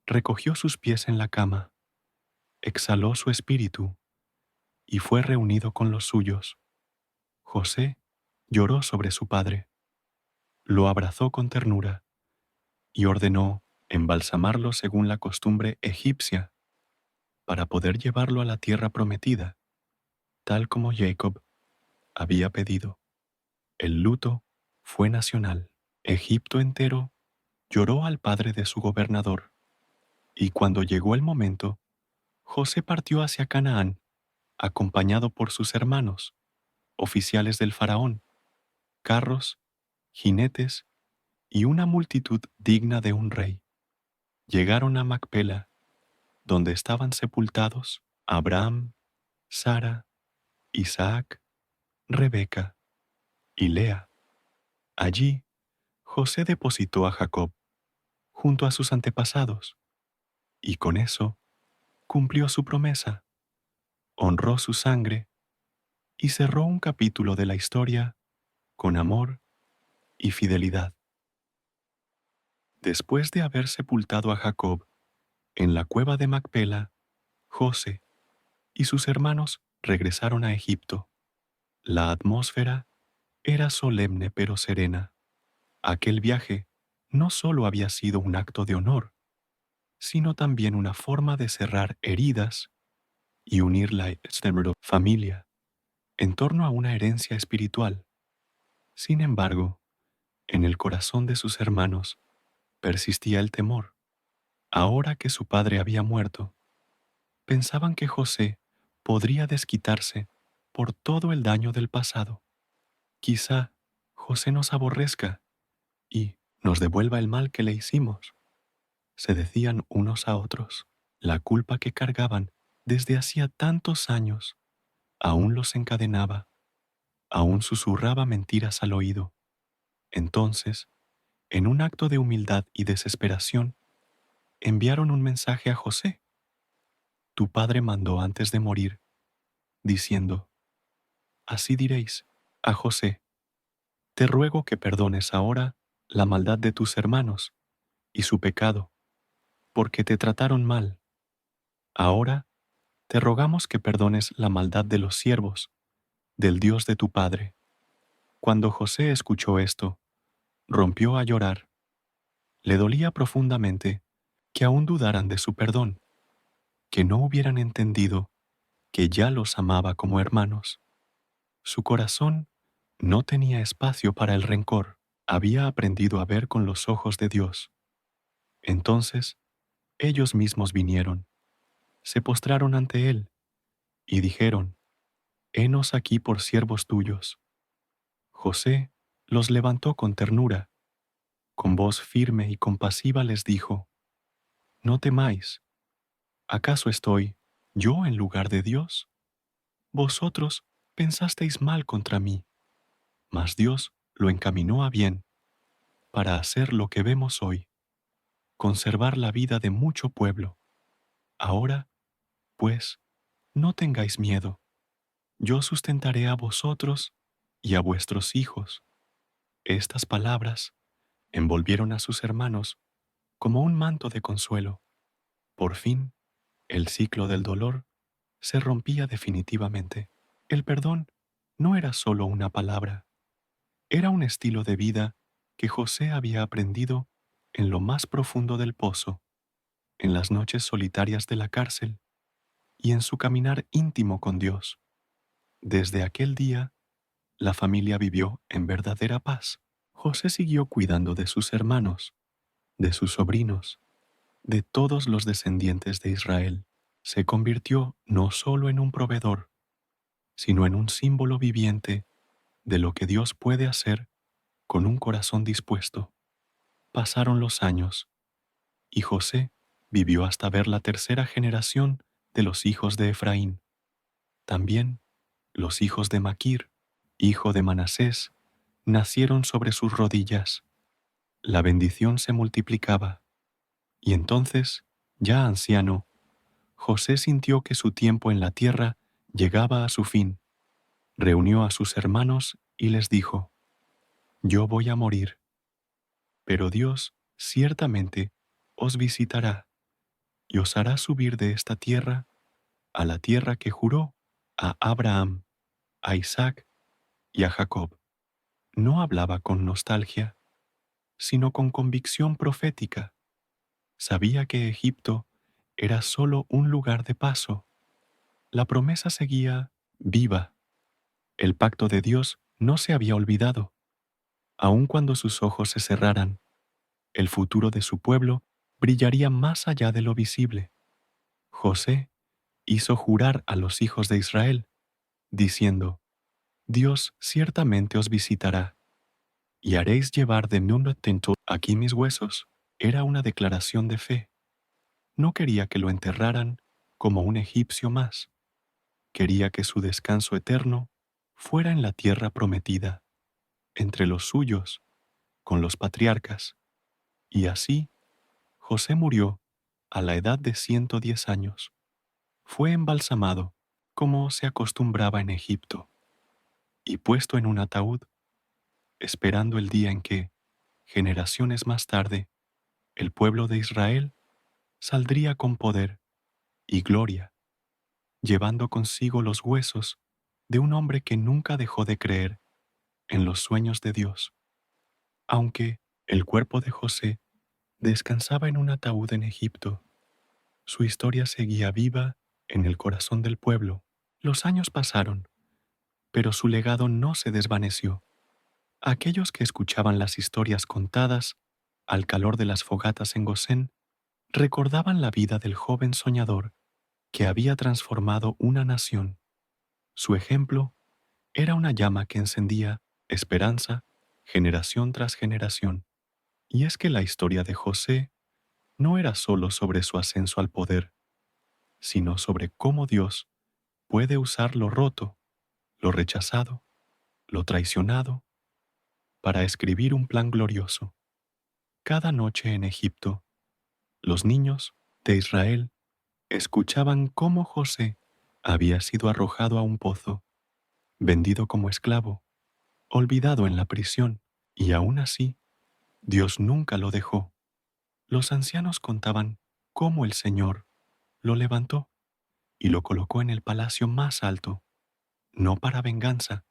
recogió sus pies en la cama, exhaló su espíritu y fue reunido con los suyos. José lloró sobre su padre, lo abrazó con ternura y ordenó embalsamarlo según la costumbre egipcia para poder llevarlo a la tierra prometida, tal como Jacob había pedido. El luto fue nacional. Egipto entero lloró al padre de su gobernador, y cuando llegó el momento, José partió hacia Canaán, acompañado por sus hermanos, oficiales del faraón, carros, jinetes y una multitud digna de un rey. Llegaron a Macpela, donde estaban sepultados Abraham, Sara, Isaac, Rebeca y Lea. Allí, José depositó a Jacob junto a sus antepasados, y con eso cumplió su promesa, honró su sangre y cerró un capítulo de la historia con amor y fidelidad. Después de haber sepultado a Jacob en la cueva de Macpela, José y sus hermanos regresaron a Egipto. La atmósfera era solemne pero serena. Aquel viaje no solo había sido un acto de honor, sino también una forma de cerrar heridas y unir la familia en torno a una herencia espiritual. Sin embargo, en el corazón de sus hermanos persistía el temor. Ahora que su padre había muerto, pensaban que José podría desquitarse por todo el daño del pasado. Quizá José nos aborrezca y nos devuelva el mal que le hicimos, se decían unos a otros. La culpa que cargaban desde hacía tantos años aún los encadenaba, aún susurraba mentiras al oído. Entonces, en un acto de humildad y desesperación, enviaron un mensaje a José. Tu padre mandó antes de morir, diciendo, así diréis a José, te ruego que perdones ahora la maldad de tus hermanos y su pecado, porque te trataron mal. Ahora te rogamos que perdones la maldad de los siervos, del Dios de tu padre. Cuando José escuchó esto, rompió a llorar. Le dolía profundamente que aún dudaran de su perdón, que no hubieran entendido que ya los amaba como hermanos. Su corazón no tenía espacio para el rencor. Había aprendido a ver con los ojos de Dios. Entonces, ellos mismos vinieron, se postraron ante él y dijeron, henos aquí por siervos tuyos. José los levantó con ternura, con voz firme y compasiva les dijo, no temáis, ¿acaso estoy yo en lugar de Dios? Vosotros pensasteis mal contra mí, mas Dios lo encaminó a bien para hacer lo que vemos hoy, conservar la vida de mucho pueblo. Ahora, pues, no tengáis miedo, yo sustentaré a vosotros y a vuestros hijos. Estas palabras envolvieron a sus hermanos como un manto de consuelo. Por fin, el ciclo del dolor se rompía definitivamente. El perdón no era solo una palabra, era un estilo de vida que José había aprendido en lo más profundo del pozo, en las noches solitarias de la cárcel y en su caminar íntimo con Dios. Desde aquel día, la familia vivió en verdadera paz. José siguió cuidando de sus hermanos, de sus sobrinos, de todos los descendientes de Israel. se convirtió no solo en un proveedor, sino en un símbolo viviente de lo que Dios puede hacer con un corazón dispuesto. Pasaron los años y José vivió hasta ver la tercera generación de los hijos de Efraín. También los hijos de Maquir, hijo de Manasés, nacieron sobre sus rodillas. La bendición se multiplicaba, y entonces, ya anciano, José sintió que su tiempo en la tierra llegaba a su fin. Reunió a sus hermanos y les dijo: Yo voy a morir, pero Dios ciertamente os visitará y os hará subir de esta tierra a la tierra que juró a Abraham, a Isaac y a Jacob. No hablaba con nostalgia, sino con convicción profética. Sabía que Egipto era solo un lugar de paso. La promesa seguía viva. El pacto de Dios no se había olvidado. Aun cuando sus ojos se cerraran, el futuro de su pueblo brillaría más allá de lo visible. José hizo jurar a los hijos de Israel, diciendo: Dios ciertamente os visitará, y haréis llevar de Nuno aquí mis huesos. Era una declaración de fe. No quería que lo enterraran como un egipcio más. Quería que su descanso eterno fuera en la tierra prometida, entre los suyos, con los patriarcas. Y así, José murió a la edad de 110 años. Fue embalsamado, como se acostumbraba en Egipto, y puesto en un ataúd, esperando el día en que, generaciones más tarde, el pueblo de Israel saldría con poder y gloria, llevando consigo los huesos de un hombre que nunca dejó de creer en los sueños de Dios. Aunque el cuerpo de José descansaba en un ataúd en Egipto, su historia seguía viva en el corazón del pueblo. Los años pasaron, pero su legado no se desvaneció. Aquellos que escuchaban las historias contadas al calor de las fogatas en Gosén recordaban la vida del joven soñador que había transformado una nación. Su ejemplo era una llama que encendía esperanza generación tras generación. Y es que la historia de José no era solo sobre su ascenso al poder, sino sobre cómo Dios puede usar lo roto, lo rechazado, lo traicionado, para escribir un plan glorioso. Cada noche en Egipto, los niños de Israel escuchaban cómo José había sido arrojado a un pozo, vendido como esclavo, olvidado en la prisión, y aún así, Dios nunca lo dejó. Los ancianos contaban cómo el Señor lo levantó y lo colocó en el palacio más alto, no para venganza,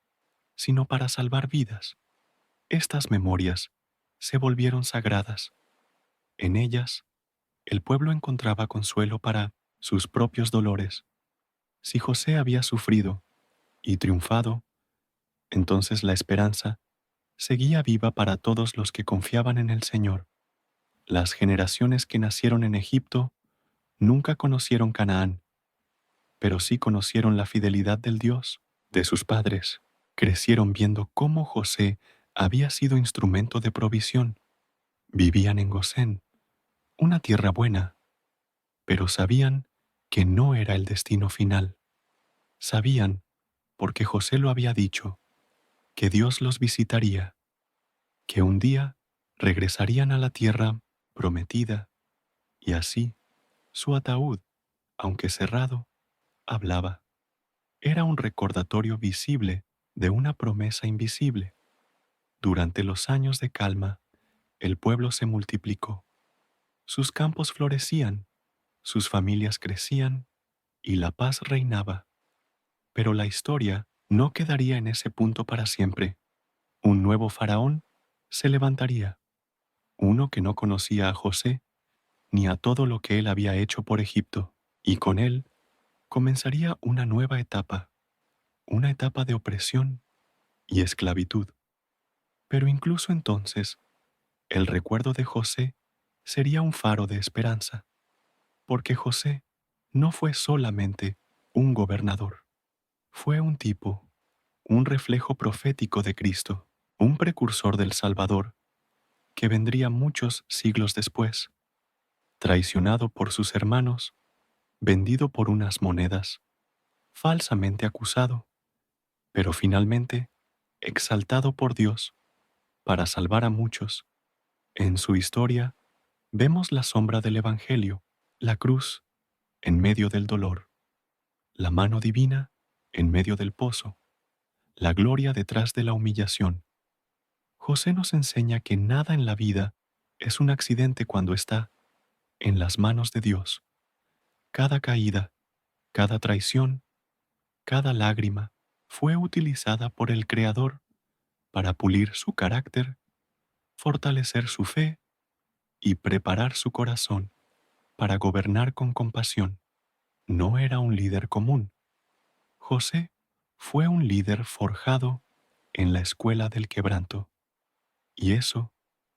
sino para salvar vidas. Estas memorias se volvieron sagradas. En ellas, el pueblo encontraba consuelo para sus propios dolores. Si José había sufrido y triunfado, entonces la esperanza seguía viva para todos los que confiaban en el Señor. Las generaciones que nacieron en Egipto nunca conocieron Canaán, pero sí conocieron la fidelidad del Dios de sus padres. Crecieron viendo cómo José había sido instrumento de provisión. Vivían en Gosén, una tierra buena, pero sabían que no era el destino final. Sabían, porque José lo había dicho, que Dios los visitaría, que un día regresarían a la tierra prometida, y así su ataúd, aunque cerrado, hablaba. Era un recordatorio visible de una promesa invisible. Durante los años de calma, el pueblo se multiplicó. Sus campos florecían, sus familias crecían y la paz reinaba. Pero la historia no quedaría en ese punto para siempre. Un nuevo faraón se levantaría, uno que no conocía a José ni a todo lo que él había hecho por Egipto, y con él comenzaría una etapa de opresión y esclavitud. Pero incluso entonces, el recuerdo de José sería un faro de esperanza, porque José no fue solamente un gobernador, fue un tipo, un reflejo profético de Cristo, un precursor del Salvador que vendría muchos siglos después, traicionado por sus hermanos, vendido por unas monedas, falsamente acusado, pero finalmente exaltado por Dios para salvar a muchos. En su historia vemos la sombra del Evangelio, la cruz en medio del dolor, la mano divina en medio del pozo, la gloria detrás de la humillación. José nos enseña que nada en la vida es un accidente cuando está en las manos de Dios. Cada caída, cada traición, cada lágrima fue utilizada por el Creador para pulir su carácter, fortalecer su fe y preparar su corazón para gobernar con compasión. No era un líder común. José fue un líder forjado en la escuela del quebranto, y eso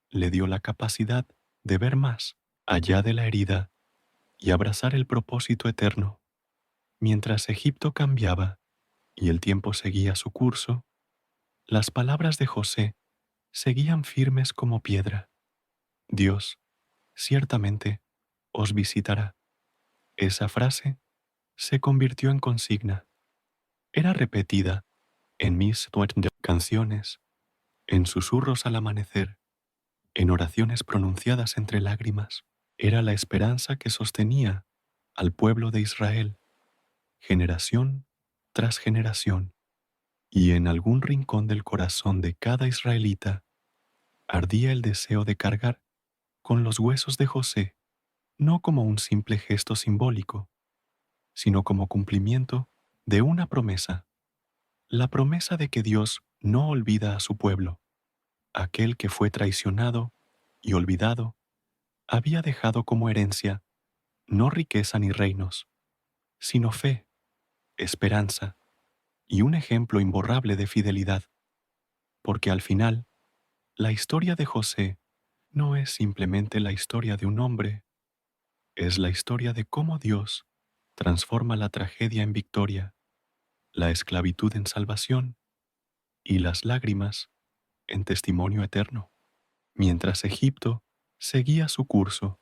le dio la capacidad de ver más allá de la herida y abrazar el propósito eterno. Mientras Egipto cambiaba y el tiempo seguía su curso, las palabras de José seguían firmes como piedra. Dios, ciertamente, os visitará. Esa frase se convirtió en consigna. Era repetida en mis canciones, en susurros al amanecer, en oraciones pronunciadas entre lágrimas. Era la esperanza que sostenía al pueblo de Israel, generación tras generación, y en algún rincón del corazón de cada israelita ardía el deseo de cargar con los huesos de José, no como un simple gesto simbólico, sino como cumplimiento de una promesa, la promesa de que Dios no olvida a su pueblo. Aquel que fue traicionado y olvidado había dejado como herencia no riqueza ni reinos, sino fe, esperanza y un ejemplo imborrable de fidelidad, porque al final, la historia de José no es simplemente la historia de un hombre, es la historia de cómo Dios transforma la tragedia en victoria, la esclavitud en salvación y las lágrimas en testimonio eterno. Mientras Egipto seguía su curso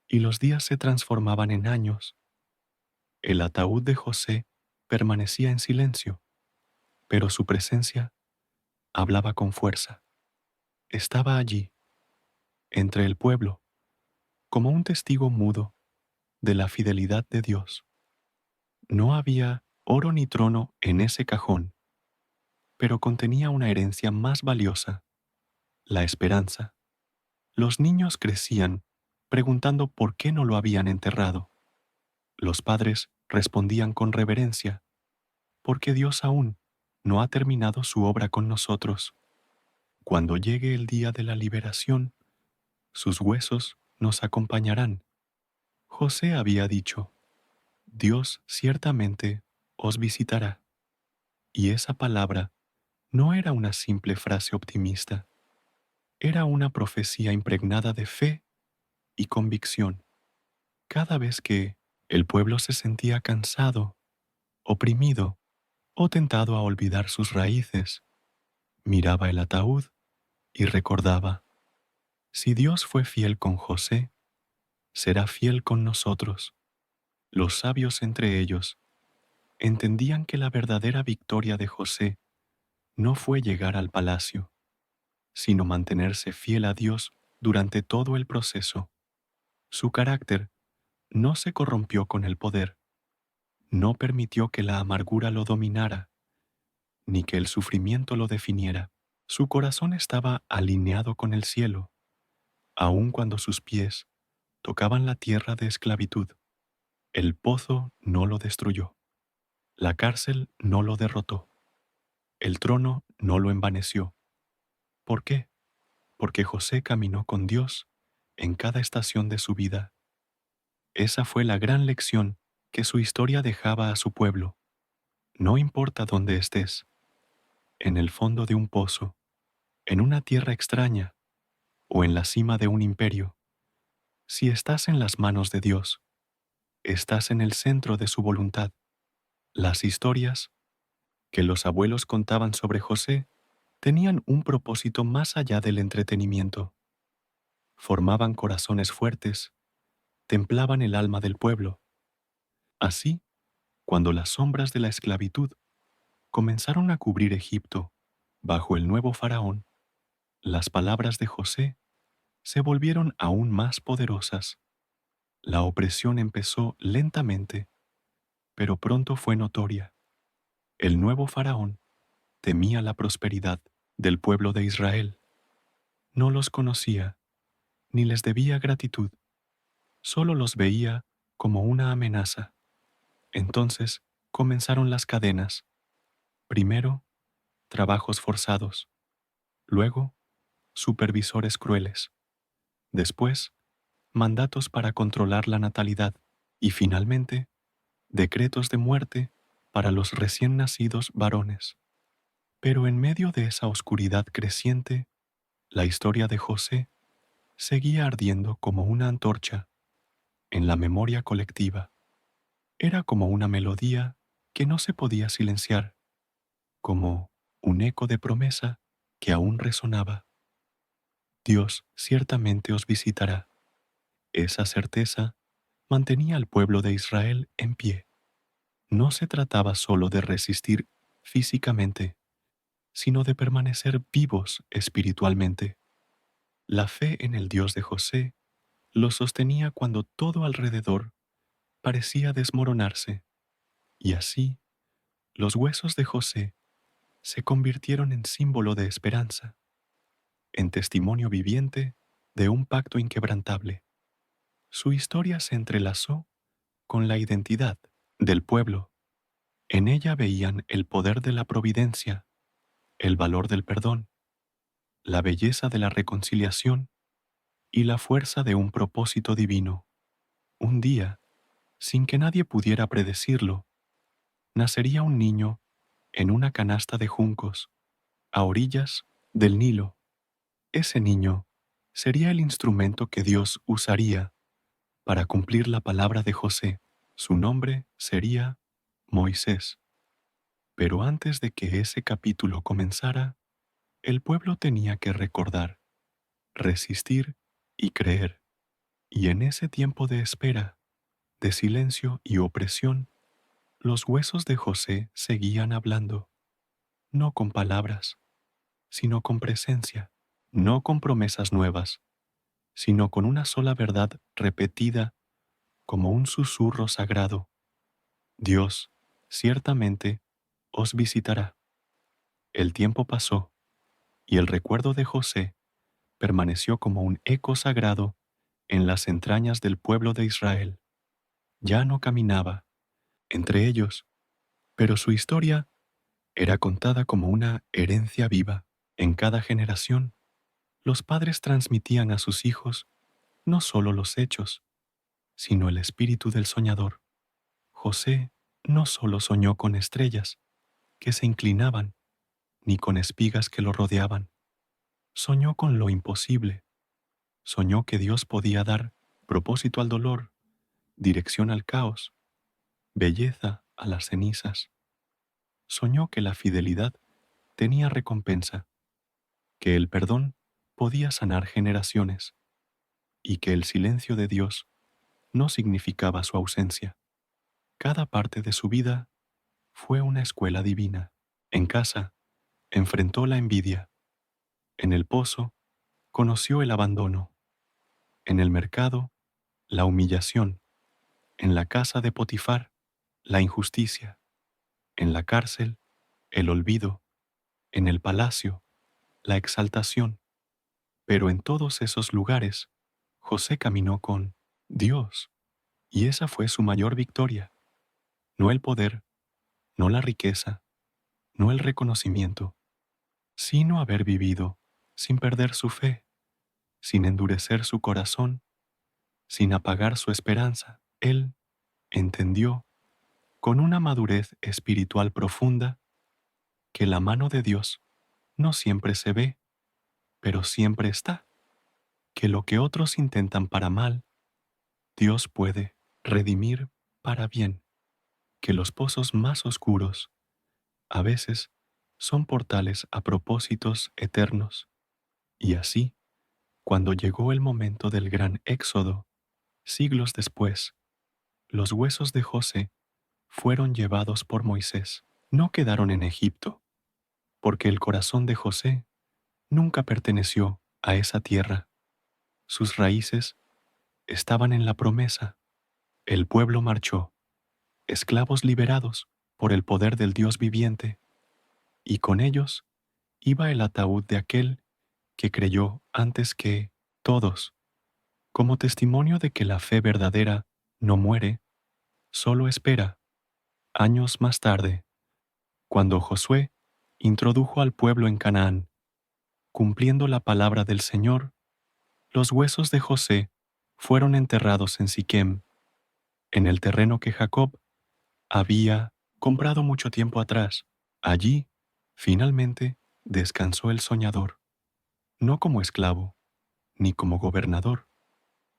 y los días se transformaban en años, el ataúd de José permanecía en silencio, pero su presencia hablaba con fuerza. Estaba allí, entre el pueblo, como un testigo mudo de la fidelidad de Dios. No había oro ni trono en ese cajón, pero contenía una herencia más valiosa, la esperanza. Los niños crecían preguntando por qué no lo habían enterrado. Los padres respondían con reverencia, porque Dios aún no ha terminado su obra con nosotros. Cuando llegue el día de la liberación, sus huesos nos acompañarán. José había dicho, Dios ciertamente os visitará. Y esa palabra no era una simple frase optimista, era una profecía impregnada de fe y convicción. Cada vez que el pueblo se sentía cansado, oprimido o tentado a olvidar sus raíces, miraba el ataúd y recordaba, si Dios fue fiel con José, será fiel con nosotros. Los sabios entre ellos entendían que la verdadera victoria de José no fue llegar al palacio, sino mantenerse fiel a Dios durante todo el proceso. Su carácter no se corrompió con el poder, no permitió que la amargura lo dominara, ni que el sufrimiento lo definiera. Su corazón estaba alineado con el cielo, aun cuando sus pies tocaban la tierra de esclavitud. El pozo no lo destruyó, la cárcel no lo derrotó, el trono no lo envaneció. ¿Por qué? Porque José caminó con Dios en cada estación de su vida. Esa fue la gran lección que su historia dejaba a su pueblo. No importa dónde estés, en el fondo de un pozo, en una tierra extraña o en la cima de un imperio, si estás en las manos de Dios, estás en el centro de su voluntad. Las historias que los abuelos contaban sobre José tenían un propósito más allá del entretenimiento. Formaban corazones fuertes, templaban el alma del pueblo. Así, cuando las sombras de la esclavitud comenzaron a cubrir Egipto bajo el nuevo faraón, las palabras de José se volvieron aún más poderosas. La opresión empezó lentamente, pero pronto fue notoria. El nuevo faraón temía la prosperidad del pueblo de Israel. No los conocía, ni les debía gratitud, solo los veía como una amenaza. Entonces comenzaron las cadenas. Primero, trabajos forzados. Luego, supervisores crueles. Después, mandatos para controlar la natalidad. Y finalmente, decretos de muerte para los recién nacidos varones. Pero en medio de esa oscuridad creciente, la historia de José seguía ardiendo como una antorcha en la memoria colectiva. Era como una melodía que no se podía silenciar, como un eco de promesa que aún resonaba. Dios ciertamente os visitará. Esa certeza mantenía al pueblo de Israel en pie. No se trataba solo de resistir físicamente, sino de permanecer vivos espiritualmente. La fe en el Dios de José lo sostenía cuando todo alrededor parecía desmoronarse, y así los huesos de José se convirtieron en símbolo de esperanza, en testimonio viviente de un pacto inquebrantable. Su historia se entrelazó con la identidad del pueblo. En ella veían el poder de la providencia, el valor del perdón, la belleza de la reconciliación y la fuerza de un propósito divino. Un día, sin que nadie pudiera predecirlo, nacería un niño en una canasta de juncos, a orillas del Nilo. Ese niño sería el instrumento que Dios usaría para cumplir la palabra de José. Su nombre sería Moisés. Pero antes de que ese capítulo comenzara, el pueblo tenía que recordar, resistir y creer. Y en ese tiempo de espera, de silencio y opresión, los huesos de José seguían hablando, no con palabras, sino con presencia, no con promesas nuevas, sino con una sola verdad repetida como un susurro sagrado. Dios, ciertamente, os visitará. El tiempo pasó, y el recuerdo de José permaneció como un eco sagrado en las entrañas del pueblo de Israel. Ya no caminaba entre ellos, pero su historia era contada como una herencia viva. En cada generación, los padres transmitían a sus hijos no solo los hechos, sino el espíritu del soñador. José no solo soñó con estrellas que se inclinaban, ni con espigas que lo rodeaban. Soñó con lo imposible. Soñó que Dios podía dar propósito al dolor, dirección al caos, belleza a las cenizas. Soñó que la fidelidad tenía recompensa, que el perdón podía sanar generaciones y que el silencio de Dios no significaba su ausencia. Cada parte de su vida fue una escuela divina. En casa, enfrentó la envidia. En el pozo, conoció el abandono. En el mercado, la humillación. En la casa de Potifar, la injusticia. En la cárcel, el olvido. En el palacio, la exaltación. Pero en todos esos lugares, José caminó con Dios, y esa fue su mayor victoria. No el poder, no la riqueza, no el reconocimiento, sino haber vivido sin perder su fe, sin endurecer su corazón, sin apagar su esperanza. Él entendió, con una madurez espiritual profunda, que la mano de Dios no siempre se ve, pero siempre está, que lo que otros intentan para mal, Dios puede redimir para bien, que los pozos más oscuros a veces son portales a propósitos eternos. Y así, cuando llegó el momento del gran éxodo, siglos después, los huesos de José fueron llevados por Moisés. No quedaron en Egipto, porque el corazón de José nunca perteneció a esa tierra. Sus raíces estaban en la promesa. El pueblo marchó, esclavos liberados por el poder del Dios viviente, y con ellos iba el ataúd de aquel que creyó antes que todos, como testimonio de que la fe verdadera no muere, solo espera. Años más tarde, cuando Josué introdujo al pueblo en Canaán, cumpliendo la palabra del Señor, los huesos de José fueron enterrados en Siquem, en el terreno que Jacob había comprado mucho tiempo atrás. Allí, finalmente, descansó el soñador, no como esclavo, ni como gobernador,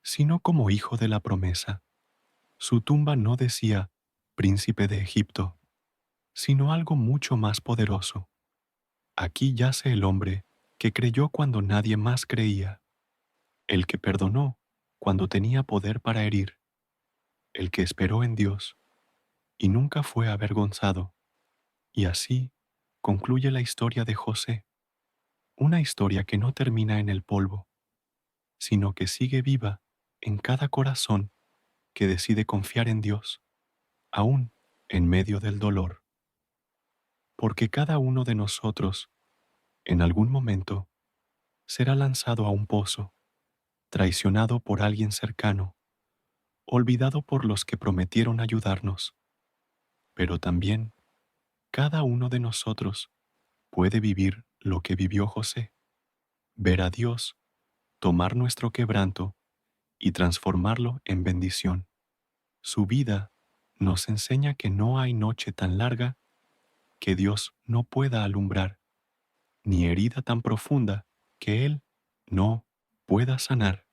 sino como hijo de la promesa. Su tumba no decía príncipe de Egipto, sino algo mucho más poderoso. Aquí yace el hombre que creyó cuando nadie más creía, el que perdonó cuando tenía poder para herir, el que esperó en Dios y nunca fue avergonzado. Y así concluye la historia de José, una historia que no termina en el polvo, sino que sigue viva en cada corazón que decide confiar en Dios, aún en medio del dolor. Porque cada uno de nosotros, en algún momento, será lanzado a un pozo, traicionado por alguien cercano, olvidado por los que prometieron ayudarnos. Pero también, cada uno de nosotros puede vivir lo que vivió José, ver a Dios tomar nuestro quebranto y transformarlo en bendición. Su vida nos enseña que no hay noche tan larga que Dios no pueda alumbrar, ni herida tan profunda que Él no pueda sanar,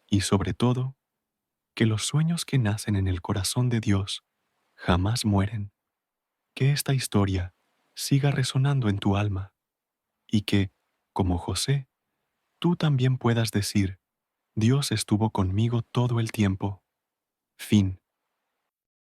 y sobre todo, que los sueños que nacen en el corazón de Dios jamás mueren. Que esta historia siga resonando en tu alma y que, como José, tú también puedas decir, Dios estuvo conmigo todo el tiempo. Fin.